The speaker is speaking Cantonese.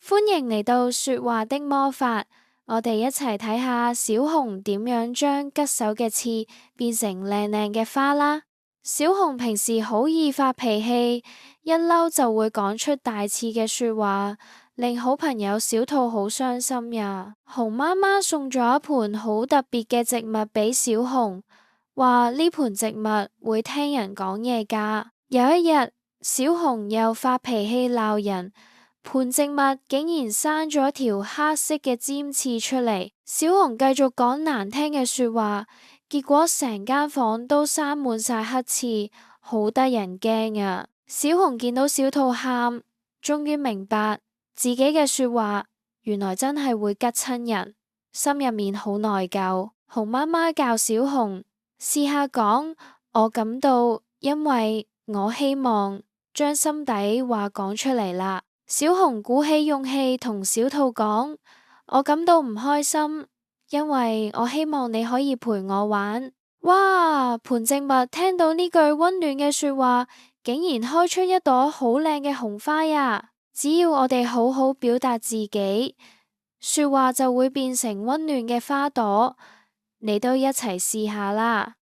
歡迎嚟到說話的魔法，我哋一齊睇下小熊點樣將棘手嘅刺變成靚靚嘅花啦。小熊平時好易發脾氣，一嬲就會講出大刺嘅說話，令好朋友小兔好傷心呀。熊媽媽送咗一盆好特別嘅植物俾小熊，話呢盆植物會聽人講嘢㗎。有一日，小熊又發脾氣鬧人，盆植物竟然生咗條黑色嘅尖刺出嚟。小熊繼續講難聽嘅說話，結果成間房都生滿晒黑刺，好得人驚啊！小熊見到小兔喊，終於明白自己嘅說話原來真係會拮親人，心入面好內疚。熊媽媽教小熊試下講，我感到，因為我希望，將心底話講出嚟啦。小熊鼓起勇氣同小兔講，我感到唔開心，因為我希望你可以陪我玩。哇！盆植物聽到呢句溫暖嘅說話，竟然開出一朵好靚嘅紅花呀！只要我哋好好表達自己，說話就會變成溫暖嘅花朵。你都一齊試下啦。